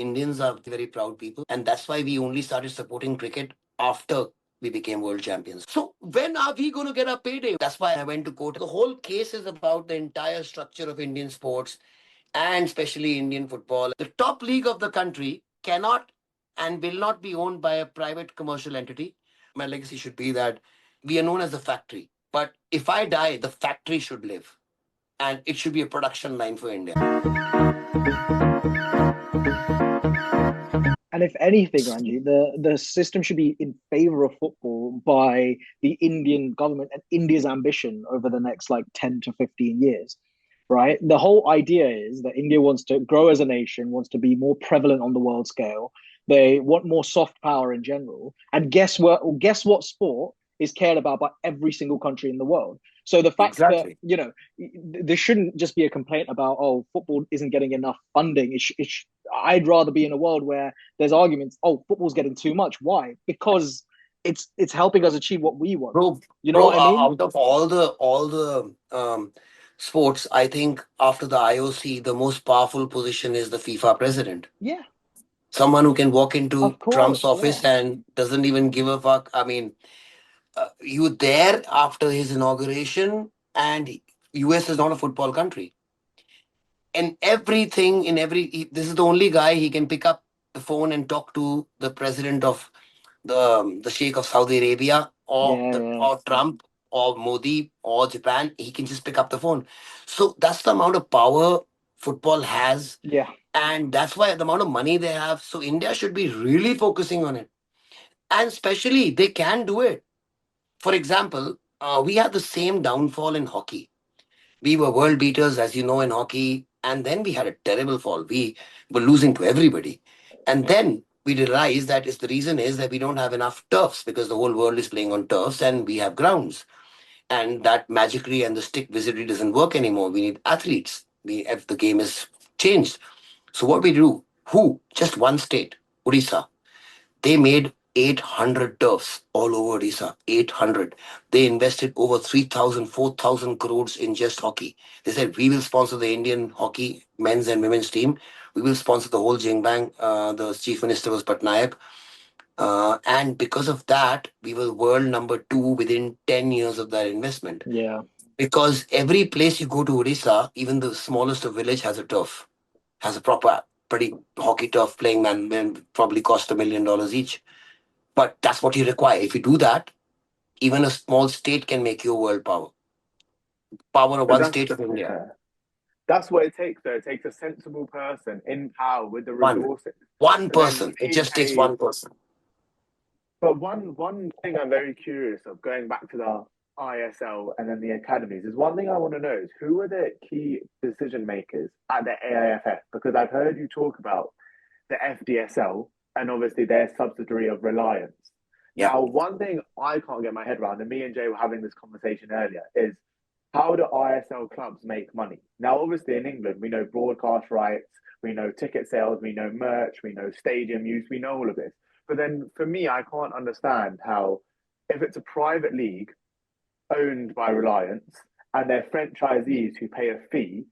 Indians are very proud people, and that's why we only started supporting cricket after we became world champions. So when are we going to get our payday? That's why I went to court. The whole case is about the entire structure of Indian sports and especially Indian football. The top league of the country cannot and will not be owned by a private commercial entity. My legacy should be that we are known as the factory. But if I die, the factory should live. And it should be a production line for India. And if anything, Ranji, the system should be in favor of football by the Indian government and India's ambition over the next like 10 to 15 years, right? The whole idea is that India wants to grow as a nation, wants to be more prevalent on the world scale. They want more soft power in general. And guess what sport is cared about by every single country in the world? So the fact that, Exactly. there shouldn't just be a complaint about, oh, football isn't getting enough funding. I'd rather be in a world where there's arguments, oh, football's getting too much. Why? Because it's helping us achieve what we want. Bro, You know bro, what I mean? out of all the sports, I think after the IOC, the most powerful position is the FIFA president. Yeah, Someone who can walk into of Trump's course. office Yeah. and doesn't even give a fuck. I mean, you there after his inauguration, and US is not a football country. And everything in this is the only guy he can pick up the phone and talk to the president of the Sheikh of Saudi Arabia or Yeah, the yeah. or Trump or Modi or Japan. He can just pick up the phone. So that's the amount of power football has, Yeah. and that's why the amount of money they have. So India should be really focusing on it, and especially they can do it. For example, we had the same downfall in hockey. We were world beaters, as you know, in hockey, and then we had a terrible fall. We were losing to everybody, and then we realized that is the reason is that we don't have enough turfs because the whole world is playing on turfs and we have grounds, and that magically and the stick wizardry doesn't work anymore. We need athletes. If the game is changed. So what we do? Who? Just one state, Odisha. They made 800 turfs all over Odisha. 800. They invested over 3,000, 4,000 crores in just hockey. They said, we will sponsor the Indian hockey men's and women's team. We will sponsor the whole Jingbang. The chief minister was Patnaik. And because of that, we were world number two within 10 years of that investment. Yeah. Because every place you go to Odisha, even the smallest of village has a turf, has a proper, pretty hockey turf playing man, probably cost $1 million each. But that's what you require. If you do that, even a small state can make you a world power. Power of But one that's state of India. yeah, that's what it takes. Though it takes a sensible person in power with the One. resources, One and then person. It being just takes paid. one person. But one thing I'm very curious of, going back to the ISL and then the academies, is one thing I want to know is who are the key decision makers at the AIFF? Because I've heard you talk about the FDSL and obviously they're subsidiary of Reliance. Yeah. Now, one thing I can't get my head around, and me and Jay were having this conversation earlier, is how do ISL clubs make money? Now, obviously in England, we know broadcast rights, we know ticket sales, we know merch, we know stadium use, we know all of this. But then for me, I can't understand how, if it's a private league owned by Reliance and their franchisees who pay a fee,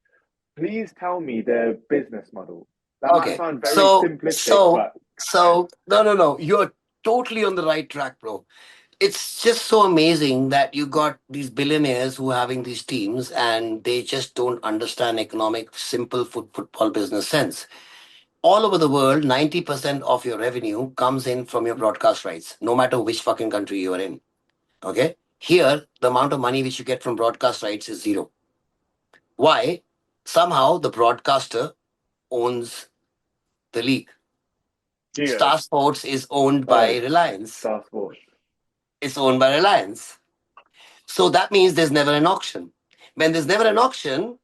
please tell me their business model. That might Okay. sound very So, simplistic, so, but so, no, no, no. You're totally on the right track, bro. It's just so amazing that you got these billionaires who are having these teams and they just don't understand economic, simple football business sense. All over the world, 90% of your revenue comes in from your broadcast rights, no matter which fucking country you are in. Okay? Here, the amount of money which you get from broadcast rights is zero. Why? Somehow the broadcaster owns the league. Geo, Star Sports is owned oh, by Reliance. Star Sports. It's owned by Reliance. So that means there's never an auction. When there's never an auction,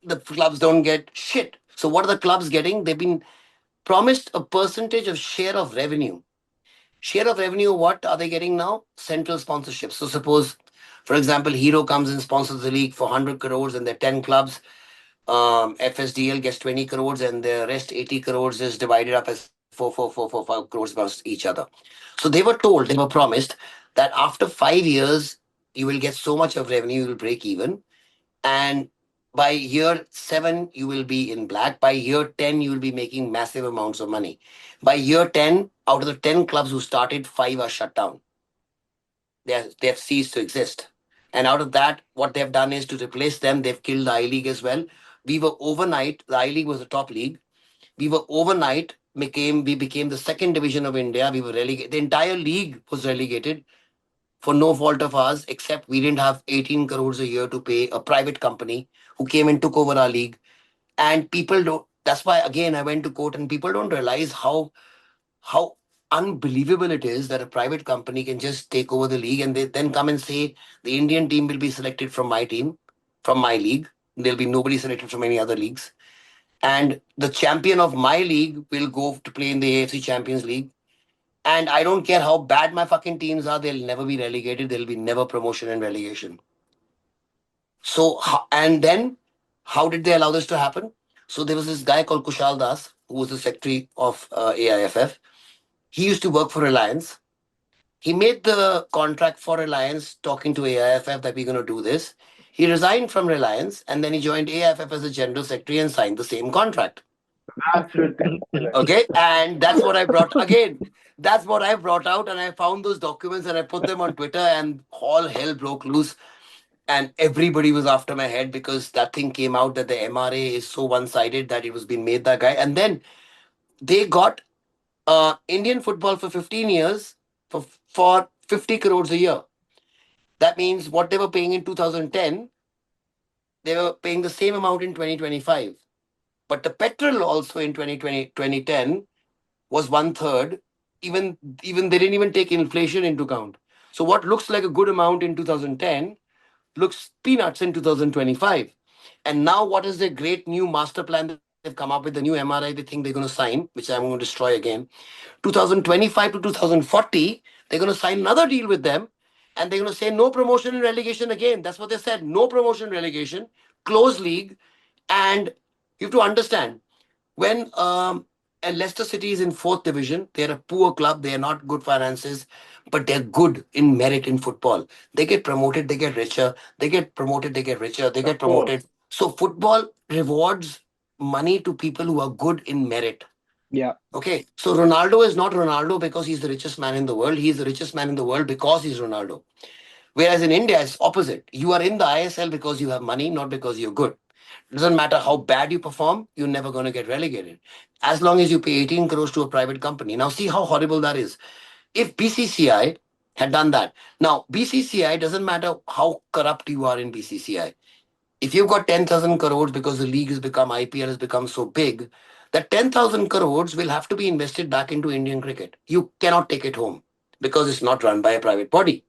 the clubs don't get shit. So what are the clubs getting? They've been promised a percentage of share of revenue. Share of revenue, what are they getting now? Central sponsorship. So suppose, for example, Hero comes and sponsors the league for 100 crores and there are 10 clubs. FSDL gets 20 crores and the rest 80 crores is divided up as 5 crores amongst each other. So they were told, they were promised that after 5 years, you will get so much of revenue, you will break even. And By year 7, you will be in black. By year 10, you will be making massive amounts of money. By year 10, out of the 10 clubs who started, 5 are shut down. They have ceased to exist. And out of that, what they've done is to replace them, they've killed the I League as well. We were overnight, the I League was the top league. We were overnight, we became the second division of India. We were relegated. The entire league was relegated for no fault of ours, except we didn't have 18 crores a year to pay a private company who came and took over our league. And people don't, that's why again I went to court, and people don't realize how unbelievable it is that a private company can just take over the league and they then come and say the Indian team will be selected from my team, from my league. There'll be nobody selected from any other leagues. And the champion of my league will go to play in the AFC Champions League. And I don't care how bad my fucking teams are, they'll never be relegated. There'll be never promotion and relegation. So, and then how did they allow this to happen? So there was this guy called Kushal Das, who was the secretary of AIFF. He used to work for Reliance. He made the contract for Reliance, talking to AIFF that we're going to do this. He resigned from Reliance and then he joined AIFF as a general secretary and signed the same contract. That's ridiculous. Okay. And that's what I brought again. That's what I brought out. And I found those documents and I put them on Twitter, and all hell broke loose. And everybody was after my head because that thing came out that the MRA is so one sided that it was being made that guy. And then they got Indian football for 15 years for 50 crores a year. That means what they were paying in 2010, they were paying the same amount in 2025. But the petrol also in 2010 was one third. Even they didn't even take inflation into account. So what looks like a good amount in 2010 looks peanuts in 2025. And now what is the great new master plan they've come up with, the new MRI they think they're going to sign, which I'm going to destroy again. 2025 to 2040, they're going to sign another deal with them, and they're going to say no promotion and relegation again. That's what they said. No promotion, relegation, close league. And you have to understand, when and Leicester City is in fourth division, they're a poor club, they are not good finances, but they're good in merit in football. They get promoted, they get richer, they get promoted, they get richer, they get Of course. promoted. So football rewards money to people who are good in merit. Yeah. Okay, so Ronaldo is not Ronaldo because he's the richest man in the world. He's the richest man in the world because he's Ronaldo. Whereas in India, it's opposite. You are in the ISL because you have money, not because you're good. It doesn't matter how bad you perform, you're never going to get relegated. As long as you pay 18 crores to a private company. Now, see how horrible that is. If BCCI had done that. Now, BCCI doesn't matter how corrupt you are in BCCI. If you've got 10,000 crores because the league has become, IPL has become so big, that 10,000 crores will have to be invested back into Indian cricket. You cannot take it home because it's not run by a private body.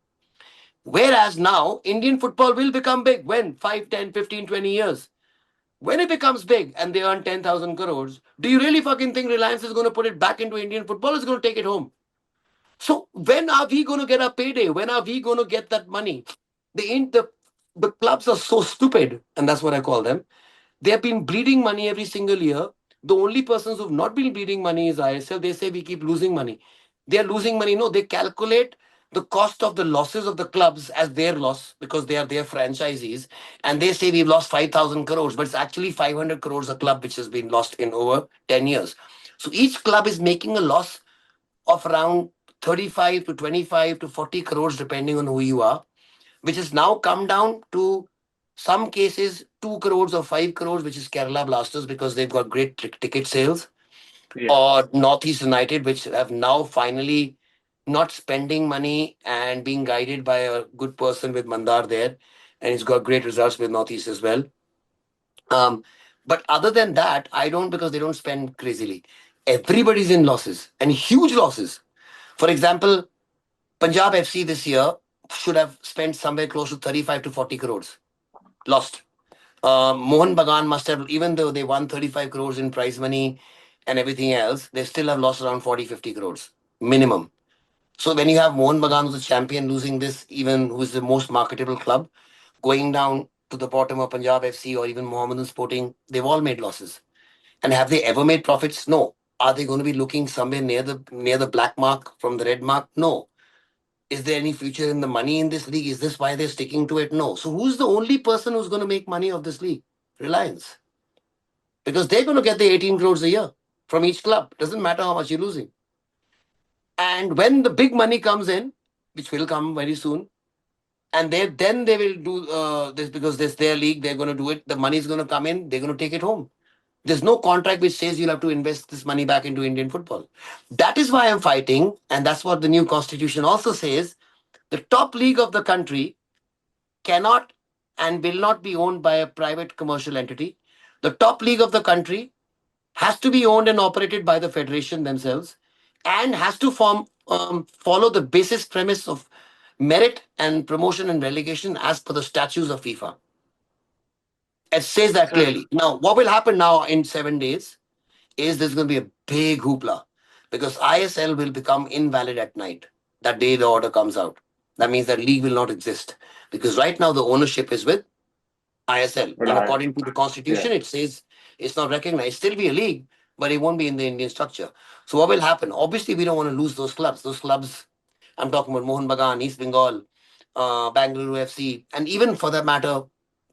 Whereas now, Indian football will become big when 5, 10, 15, 20 years. When it becomes big and they earn 10,000 crores, do you really fucking think Reliance is going to put it back into Indian football or is going to take it home? So when are we going to get a payday? When are we going to get that money? The clubs are so stupid, and that's what I call them. They have been bleeding money every single year. The only persons who've not been bleeding money is ISL. They say we keep losing money. They are losing money. No, they calculate the cost of the losses of the clubs as their loss because they are their franchisees. And they say we've lost 5,000 crores, but it's actually 500 crores a club which has been lost in over 10 years. So each club is making a loss of around 35 to 25 to 40 crores, depending on who you are, which has now come down to some cases 2 crores or 5 crores, which is Kerala Blasters because they've got great ticket sales, Yeah. or Northeast United, which have now finally not spending money and being guided by a good person with Mandar there. And he's got great results with Northeast as well. Um, but other than that, I don't, because they don't spend crazily. Everybody's in losses and huge losses. For example, Punjab FC this year should have spent somewhere close to 35 to 40 crores. Lost. Mohan Bagan must have, even though they won 35 crores in prize money and everything else, they still have lost around 40, 50 crores minimum. So when you have Mohan Bagan, who's a champion, losing this, even who is the most marketable club, going down to the bottom of Punjab FC or even Mohammedan Sporting, they've all made losses. And have they ever made profits? No. Are they going to be looking somewhere near the black mark from the red mark? No. Is there any future in the money in this league? Is this why they're sticking to it? No. So who's the only person who's going to make money of this league? Reliance. Because they're going to get the 18 crores a year from each club. Doesn't matter how much you're losing. And when the big money comes in, which will come very soon, and then they will do this because this their league, they're going to do it. The money is going to come in, they're going to take it home. There's no contract which says you'll have to invest this money back into Indian football. That is why I'm fighting, and that's what the new constitution also says. The top league of the country cannot and will not be owned by a private commercial entity. The top league of the country has to be owned and operated by the federation themselves and has to follow the basis premise of merit and promotion and relegation as per the statutes of FIFA. It says that So, clearly. Now, what will happen now in 7 days is there's going to be a big hoopla because ISL will become invalid at night. That day the order comes out. That means that league will not exist because right now the ownership is with ISL. And Reliance. according to the Yeah. constitution, it says it's not recognized. Still be a league, but it won't be in the Indian structure. So what will happen? Obviously, we don't want to lose those clubs. Those clubs, I'm talking about Mohun Bagan, East Bengal, Bangalore FC, and even for that matter,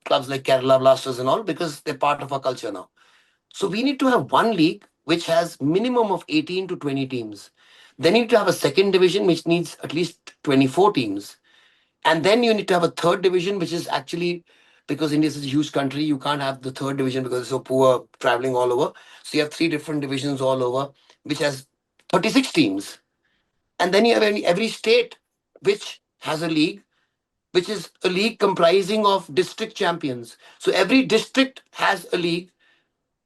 clubs like Kerala Blasters and all, because they're part of our culture now. So we need to have one league which has minimum of 18 to 20 teams. Then you need to have a second division which needs at least 24 teams. And then you need to have a third division, which is actually because India is a huge country, you can't have the third division because it's so poor traveling all over. So you have three different divisions all over, which has 36 teams. And then you have every state which has a league, which is a league comprising of district champions. So every district has a league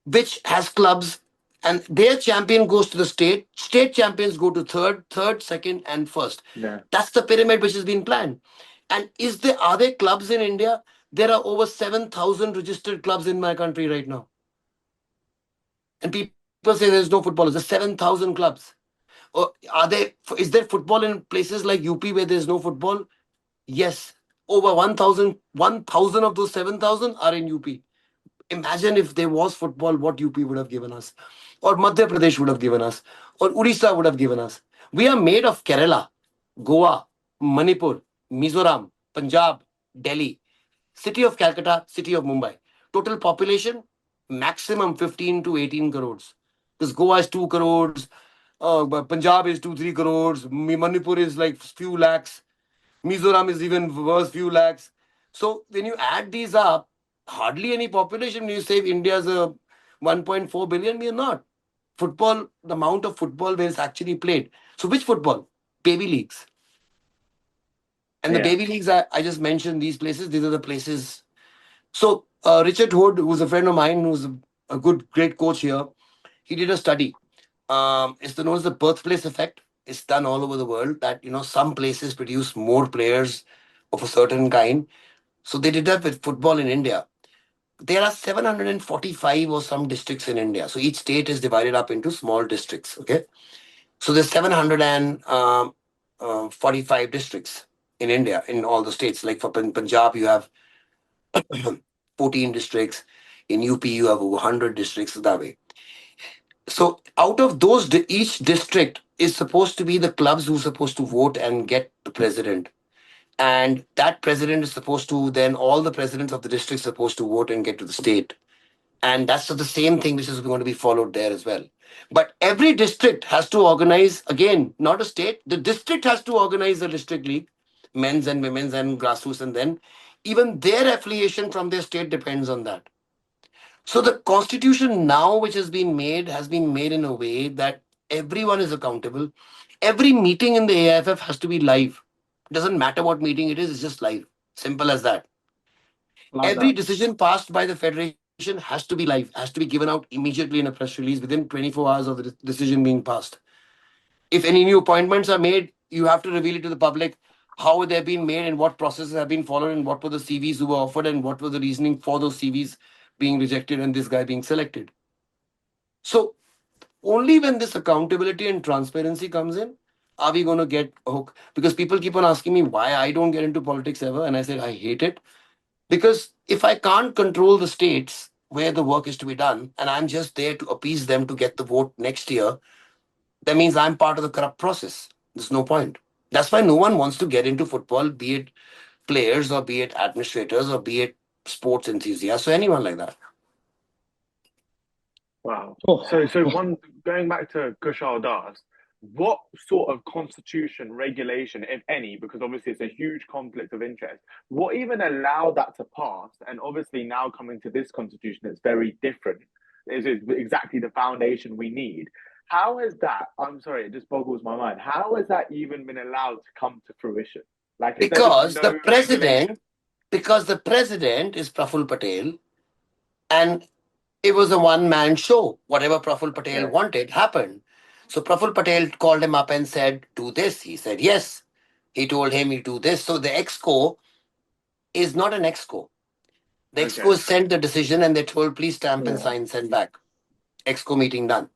which has clubs, and their champion goes to the state champions go to third, second, and first. Yeah. That's the pyramid which has been planned. And are there clubs in India? There are over 7,000 registered clubs in my country right now. And people say there's no footballers. There's 7,000 clubs. Or is there football in places like UP where there's no football? Yes. Over 1,000 of those 7,000 are in UP. Imagine if there was football, what UP would have given us, or Madhya Pradesh would have given us, or Odisha would have given us. We are made of Kerala, Goa, Manipur, Mizoram, Punjab, Delhi, city of Calcutta, city of Mumbai. Total population maximum 15 to 18 crores. Because Goa is 2 crores, but Punjab is 2 3 crores, Manipur is like few lakhs, Mizoram is even worse, few lakhs. So when you add these up, hardly any population. When you say India's a 1.4 billion, we are not. Football, the amount of football where it's actually played. So which football? Baby leagues. And the Yeah. baby leagues, I just mentioned these places. These are the places. So Richard Hood, who's a friend of mine, who's a good, great coach here, he did a study. It's known as the birthplace effect. It's done all over the world that some places produce more players of a certain kind. So they did that with football in India. There are 745 or some districts in India. So each state is divided up into small districts. Okay. So there's 745 districts in India, in all the states. Like for Punjab, you have 14 districts. In UP, you have over 100 districts that way. So out of those, each district is supposed to be the clubs who are supposed to vote and get the president. And that president is supposed to, then all the presidents of the district supposed to vote and get to the state. And that's the same thing which is going to be followed there as well. But every district has to organize, again, not a state, the district has to organize a district league, men's and women's and grassroots, and then even their affiliation from their state depends on that. So the constitution now, which has been made in a way that everyone is accountable. Every meeting in the AIFF has to be live. Doesn't matter what meeting it is, it's just live. Simple as that. Like Every that. decision passed by the federation has to be live, has to be given out immediately in a press release within 24 hours of the decision being passed. If any new appointments are made, you have to reveal it to the public how they've been made and what processes have been followed and what were the CVs who were offered and what was the reasoning for those CVs being rejected and this guy being selected. So only when this accountability and transparency comes in are we going to get a hook. Because people keep on asking me why I don't get into politics ever, and I said I hate it. Because if I can't control the states where the work is to be done, and I'm just there to appease them to get the vote next year, that means I'm part of the corrupt process. There's no point. That's why no one wants to get into football, be it players or be it administrators or be it sports enthusiast, so anyone like that. Wow. Oh, So one going back to Kushal Das, what sort of constitution regulation, if any, because obviously it's a huge conflict of interest, what even allowed that to pass? And obviously now coming to this constitution, it's very different. Is exactly the foundation we need. How has that? I'm sorry, it just boggles my mind. How has that even been allowed to come to fruition? Like, is there just Because the no regulation? president, because the president is Praful Patel, and it was a one-man show. Whatever Praful Patel Okay, wanted happened. So Praful Patel called him up and said, "Do this." He said, "Yes." He told him, "You do this." So the exco is not an exco. The exco okay, sent the decision and they told, "Please stamp and yeah. sign, send back." Exco meeting done.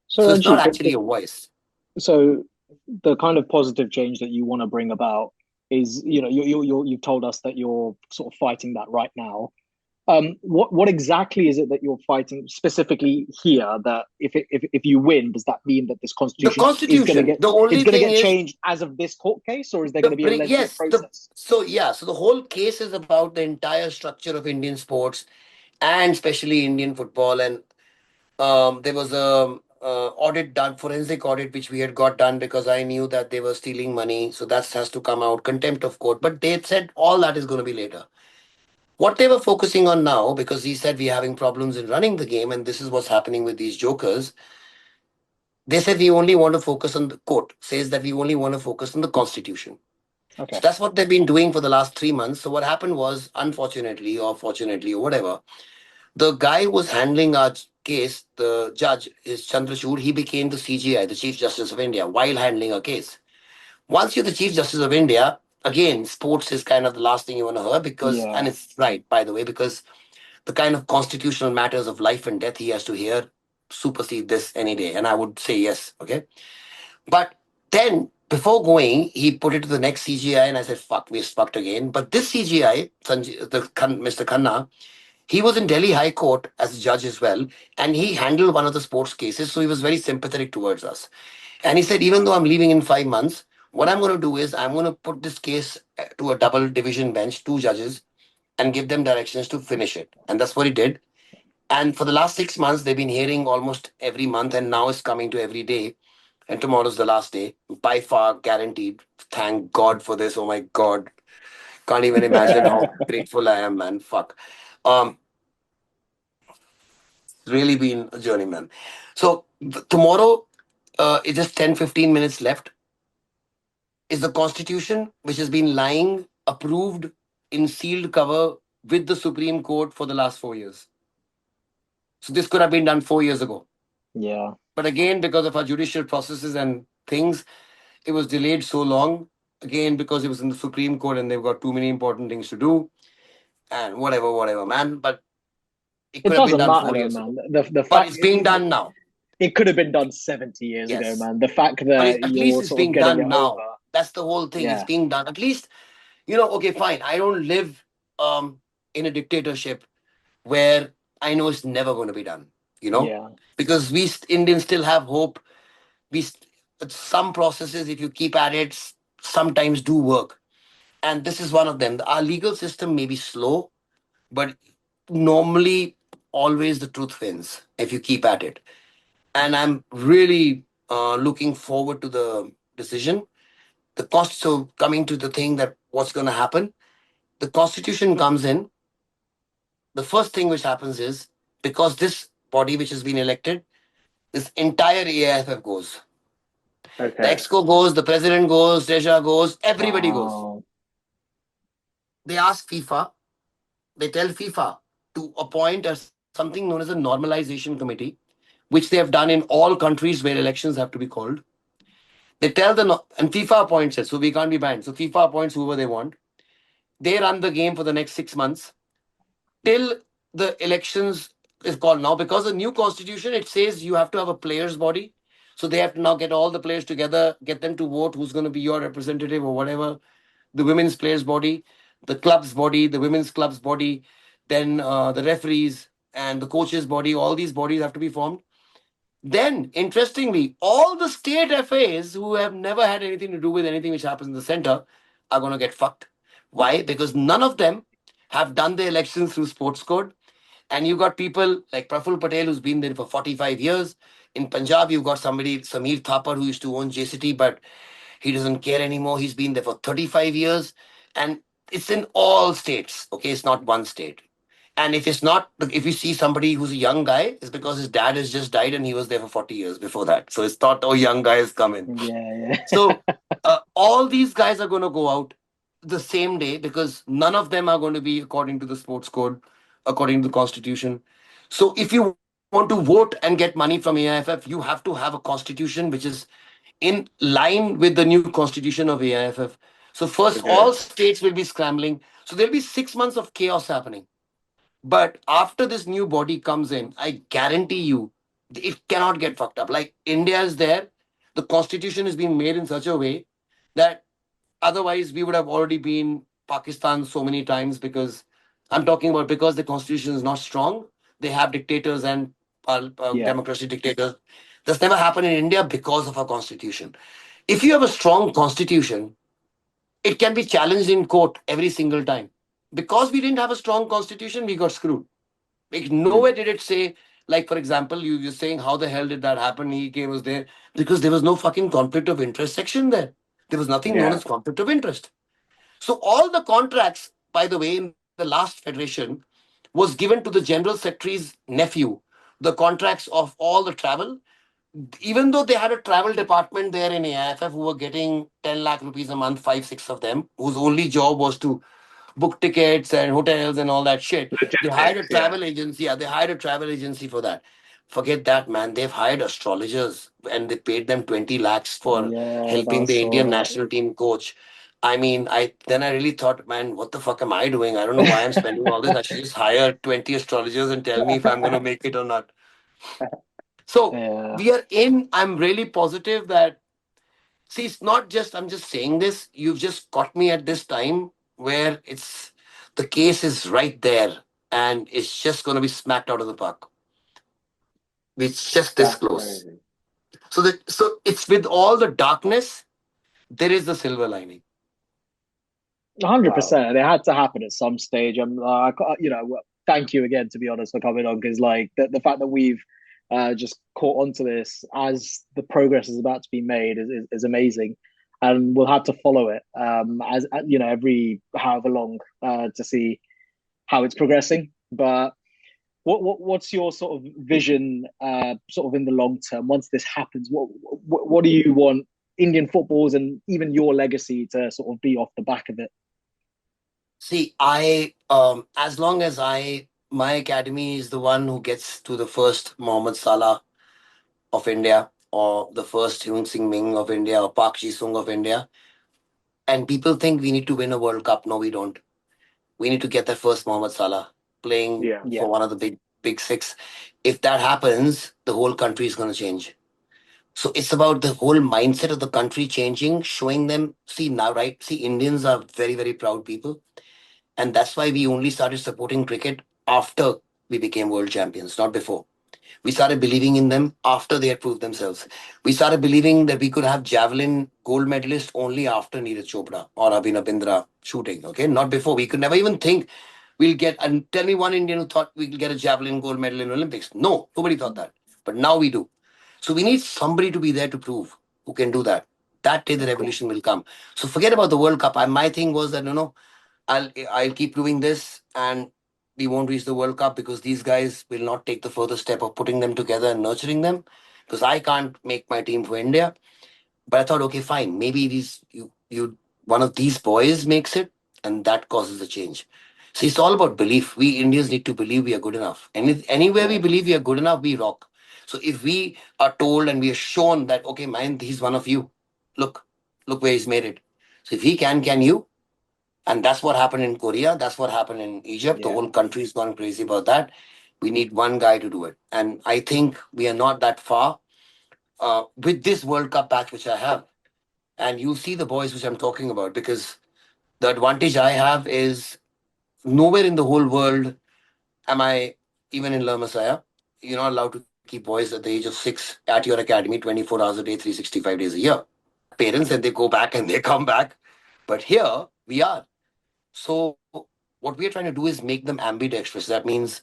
So So it's not Ranjit, actually a voice. so the kind of positive change that you want to bring about is, you've told us that you're sort of fighting that right now. What exactly is it that you're fighting specifically here? That if you win, does that mean that this The constitution constitution. The is only going to thing get is changed as of this court case, or is there the going to be a bring. legislative Yes, the process? so yeah. So the whole case is about the entire structure of Indian sports and especially Indian football. And there was a audit done, forensic audit, which we had got done because I knew that they were stealing money. So that has to come out, contempt of court. But they said all that is going to be later. What they were focusing on now, because he said we're having problems in running the game, and this is what's happening with these jokers. They said we only want to focus on the court says that we only want to focus on the constitution. So Okay. that's what they've been doing for the last 3 months. So what happened was, unfortunately or fortunately or whatever, the guy who was handling our case, the judge, is Chandrachud. He became the CGI, the Chief Justice of India, while handling a case. Once you're the Chief Justice of India, again, sports is kind of the last thing you want to hear because, and Yeah. it's right, by the way, because the kind of constitutional matters of life and death he has to hear supersede this any day. And I would say yes, okay? But then before going, he put it to the next CGI, and I said, fuck, we're fucked again. But this CGI, Mr. Khanna, he was in Delhi High Court as a judge as well, and he handled one of the sports cases, so he was very sympathetic towards us. And he said, even though I'm leaving in 5 months, what I'm going to do is I'm going to put this case to a double division bench, two judges, and give them directions to finish it. And that's what he did. And for the last 6 months, they've been hearing almost every month, and now it's coming to every day. And tomorrow's the last day, by far guaranteed. Thank God for this. Oh my God. Can't even imagine how grateful I am, man. Fuck. Um, really been a journey, man. So tomorrow, it's just 10-15 minutes left. Is the constitution, which has been lying, approved in sealed cover with the Supreme Court for the last 4 years. So this could have been done 4 years ago. Yeah. But again, because of our judicial processes and things, it was delayed so long. Again, because it was in the Supreme Court and they've got too many important things to do and whatever, man. But it It could have been doesn't done matter four though, years ago. man. The But fact it's being done now. it could have been done 70 years ago, Yes. man. The fact But that at least you're it's sort of being getting done it now. over. That's the whole thing. It's Yeah. being done. At least, okay, fine. I don't live in a dictatorship where I know it's never going to be done, Yeah. because we Indians still have hope. Some processes, if you keep at it, sometimes do work. And this is one of them. Our legal system may be slow, but normally always the truth wins if you keep at it. And I'm really looking forward to the decision. The cost. So coming to the thing that what's going to happen, the constitution comes in. The first thing which happens is because this body which has been elected, this entire AIFF goes. The okay. exco goes, the president goes, Treasurer goes, everybody goes. Wow. They ask FIFA, they tell FIFA to appoint something known as a normalization committee, which they have done in all countries where elections have to be called. They tell and FIFA appoints it, so we can't be banned. So FIFA appoints whoever they want. They run the game for the next 6 months till the elections is called. Now, because the new constitution, it says you have to have a players' body. So they have to now get all the players together, get them to vote who's going to be your representative or whatever. The women's players' body, the club's body, the women's club's body, then the referees and the coaches' body. All these bodies have to be formed. Then, interestingly, all the state FAs who have never had anything to do with anything which happens in the center are going to get fucked. Why? Because none of them have done the elections through sports code. And you got people like Praful Patel, who's been there for 45 years. In Punjab, you've got somebody, Sameer Thapar, who used to own JCT, but he doesn't care anymore. He's been there for 35 years. And it's in all states. Okay, it's not one state. And if it's not, if you see somebody who's a young guy, it's because his dad has just died and he was there for 40 years before that. So it's not, oh, young guys come in. Yeah, So all these guys are going to go out the same day because none of them are going to be according to the sports code, according to the constitution. So if you want to vote and get money from AIFF, you have to have a constitution which is in line with the new constitution of AIFF. So first, all Okay. states will be scrambling. So there'll be 6 months of chaos happening. But after this new body comes in, I guarantee you, it cannot get fucked up. Like India is there, the constitution is being made in such a way that otherwise we would have already been Pakistan so many times because I'm talking about because the constitution is not strong. They have dictators and yeah, democracy dictators. That's never happened in India because of our constitution. If you have a strong constitution, it can be challenged in court every single time. Because we didn't have a strong constitution, we got screwed. Like nowhere did it say, like for example, you're saying how the hell did that happen? He came was there because there was no fucking conflict of interest section there. There was nothing known Yeah. as conflict of interest. So all the contracts, by the way, in the last federation, was given to the general secretary's nephew. The contracts of all the travel, even though they had a travel department there in AIFF who were getting 10 lakh rupees a month, five, six of them, whose only job was to book tickets and hotels and all that shit. They hired a Logistics. Yeah. travel agency. Yeah, they hired a travel agency for that. Forget that, man. They've hired astrologers and they paid them 20 lakhs for yeah. helping That's the Indian all national team coach. I mean, I really thought, man, what the fuck am I doing? I don't know why I'm spending all this. I should just hire 20 astrologers and tell me if I'm going to right. make it or not. So Yeah, we are in. I'm really positive that. See, it's not just, I'm just saying this. You've just caught me at this time where the case is right there and it's just going to be smacked out of the park. It's just this That's close. crazy. So it's with all the darkness, there is the silver lining. Wow. 100%. It had to happen at some stage. Thank you again, to be honest, for coming on because, like, the fact that we've just caught onto this as the progress is about to be made is amazing, and we'll have to follow it as every however long to see how it's progressing. But what's your sort of vision, sort of in the long term once this happens? What do you want Indian footballs and even your legacy to sort of be off the back of it? See, as long as my academy is the one who gets to the first Mohammad Salah of India or the first Hyun Sing Ming of India or Park Ji Sung of India, and people think we need to win a World Cup. No, we don't. We need to get that first Mohammad Salah playing Yeah. Yeah, for one of the big six. If that happens, the whole country is going to change. So it's about the whole mindset of the country changing, showing them. See now, right? See, Indians are very proud people, and that's why we only started supporting cricket after we became world champions, not before. We started believing in them after they had proved themselves. We started believing that we could have javelin gold medalist only after Neeraj Chopra or Abhinav Bindra shooting. Okay, not before. We could never even think we'll get. And tell me one Indian who thought we could get a javelin gold medal in Olympics. No, nobody thought that. But now we do. So we need somebody to be there to prove who can do that. That day the of course. revolution will come. So forget about the World Cup. My thing was that I'll keep doing this and we won't reach the World Cup because these guys will not take the further step of putting them together and nurturing them. Because I can't make my team for India. But I thought, okay, fine. Maybe these you one of these boys makes it, and that causes a change. See, it's all about belief. We Indians need to believe we are good enough. And anywhere we Yeah. believe we are good enough, we rock. So if we are told and we are shown that, okay, man, he's one of you. Look, look where he's made it. So if he can you? And that's what happened in Korea. That's what happened in Egypt. The Yeah, whole country's gone crazy about that. We need one guy to do it. And I think we are not that far with this World Cup batch, which I have. And you see the boys which I'm talking about because the advantage I have is nowhere in the whole world am I, even in La Masaya, you're not allowed to keep boys at the age of 6 at your academy 24 hours a day, 365 days a year. They have parents and they go back and they come back. But here we are. So What we are trying to do is make them ambidextrous. That means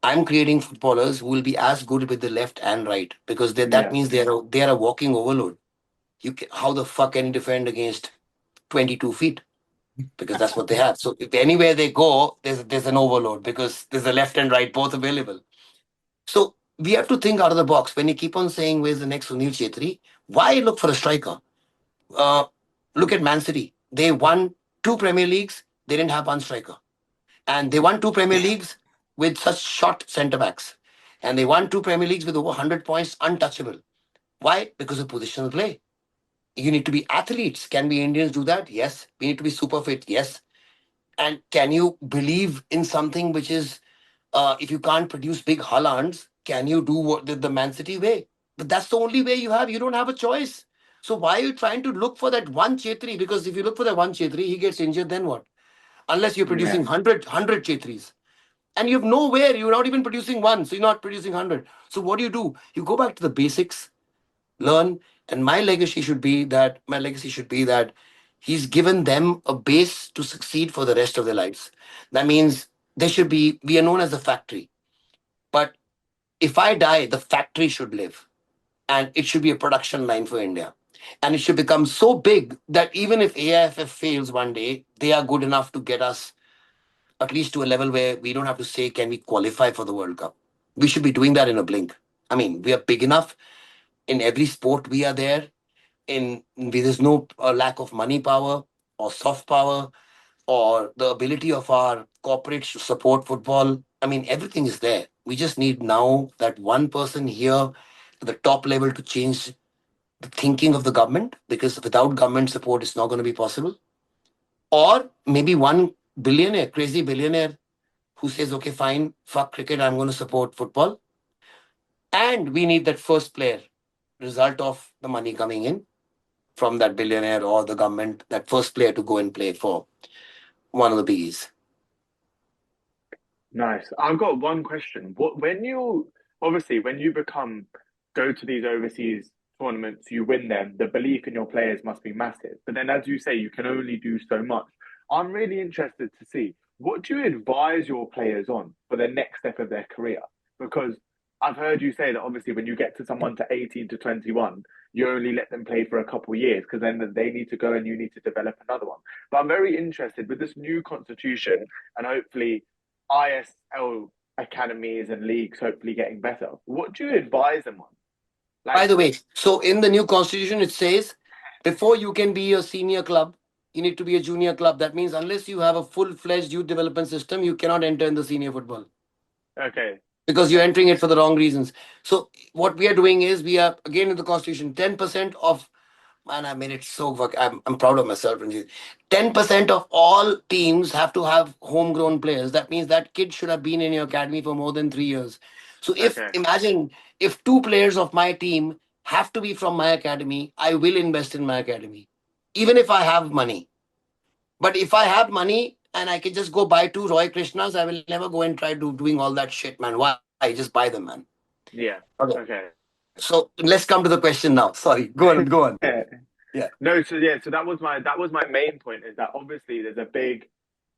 I'm creating footballers who will be as good with the left and right, because that Yeah. means they are a walking overload. How the fuck can you defend against 22 feet? Because that's what they have. So if anywhere they go, there's an overload because there's a left and right both available. So we have to think out of the box. When you keep on saying where's the next Sunil Chetri, why look for a striker? Uh, Look at Man City. They won two Premier Leagues. They didn't have one striker, and they won two Premier Leagues with such short centre backs, and they won two Premier Leagues with over 100 points, untouchable. Why? Because of positional play. You need to be athletes. Can we Indians do that? Yes. We need to be super fit. Yes. And can you believe in something which is, if you can't produce big Haalands, can you do what the Man City way? But that's the only way you have. You don't have a choice. So why are you trying to look for that one Chetri? Because if you look for that one Chetri, he gets injured, then what? Unless you're Yeah. producing 100 Chetris. And you have nowhere. You're not even producing one. So you're not producing 100. So what do? You go back to the basics, learn. And my legacy should be that he's given them a base to succeed for the rest of their lives. That means we are known as the factory. But if I die, the factory should live. And it should be a production line for India. And it should become so big that even if AIFF fails one day, they are good enough to get us at least to a level where we don't have to say, can we qualify for the World Cup? We should be doing that in a blink. I mean, we are big enough. In every sport, we are there. There's no lack of money power or soft power or the ability of our corporates to support football. I mean, everything is there. We just need now that one person here at the top level to change the thinking of the government, because without government support, it's not going to be possible. Or maybe one billionaire, crazy billionaire, who says, okay, fine, fuck cricket, I'm going to support football. And we need that first player, result of the money coming in from that billionaire or the government, that first player to go and play for one of the biggies. Nice. I've got one question. What when you obviously when you become go to these overseas tournaments, you win them, the belief in your players must be massive. But then as you say, you can only do so much. I'm really interested to see what do you advise your players on for the next step of their career? Because I've heard you say that obviously when you get to someone to 18 to 21, you only let them play for a couple of years because then they need to go and you need to develop another one. But I'm very interested with this new constitution and hopefully ISL academies and leagues hopefully getting better. What do you advise them on? By Like, the way, so in the new constitution, it says before you can be a senior club, you need to be a junior club. That means unless you have a full fledged youth development system, you cannot enter in the senior football okay, because you're okay, entering it for the wrong reasons. So what we are doing is we are again in the constitution 10% of, man, I made it so I'm proud of myself, Ranjit. 10% of all teams have to have homegrown players. That means that kid should have been in your academy for more than 3 years. So if okay, imagine if two players of my team have to be from my academy, I will invest in my academy, even if I have money. But if I have money and I can just go buy two Roy Krishnas, I will never go and try doing all that shit, man. Why? Just buy them, man. yeah, Okay. okay. So let's come to the question now. Sorry. Go on. Go on. Yeah. No, so yeah, so that was my main point is that obviously there's a big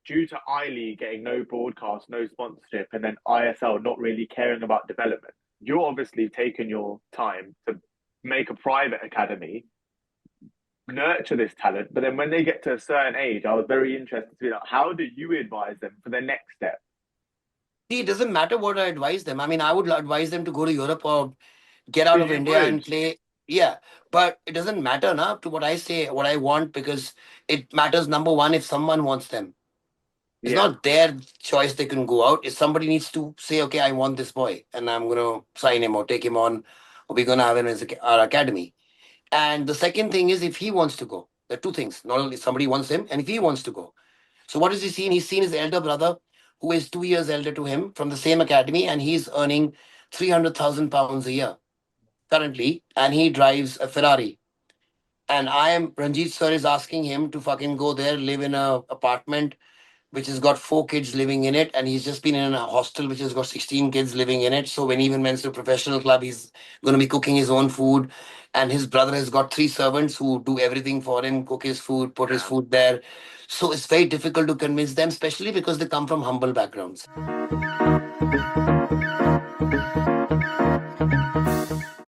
due to I League getting no broadcast, no sponsorship, and then ISL not really caring about development. You're obviously taking your time to make a private academy, nurture this talent, but then when they get to a certain age, I was very interested to be like, how do you advise them for the next step? See, it doesn't matter what I advise them. I mean, I would advise them to go to Europe or get out But of you India would, and play. Yeah, but it doesn't matter now to what I say, what I want, because it matters number one if someone wants them. It's yeah, not their choice they can go out. If somebody needs to say, okay, I want this boy and I'm going to sign him or take him on, or we're going to have him as our academy. And the second thing is if he wants to go. There are two things. Not only somebody wants him and if he wants to go. So what has he seen? He's seen his elder brother, who is 2 years elder to him from the same academy, and he's earning £300,000 a year currently, and he drives a Ferrari. And Ranjit sir is asking him to fucking go there, live in a apartment, which has got 4 kids living in it, and he's just been in a hostel which has got 16 kids living in it. So when he even went to a professional club, he's going to be cooking his own food. And his brother has got 3 servants who do everything for him, cook his food, put his food there. So it's very difficult to convince them, especially because they come from humble backgrounds.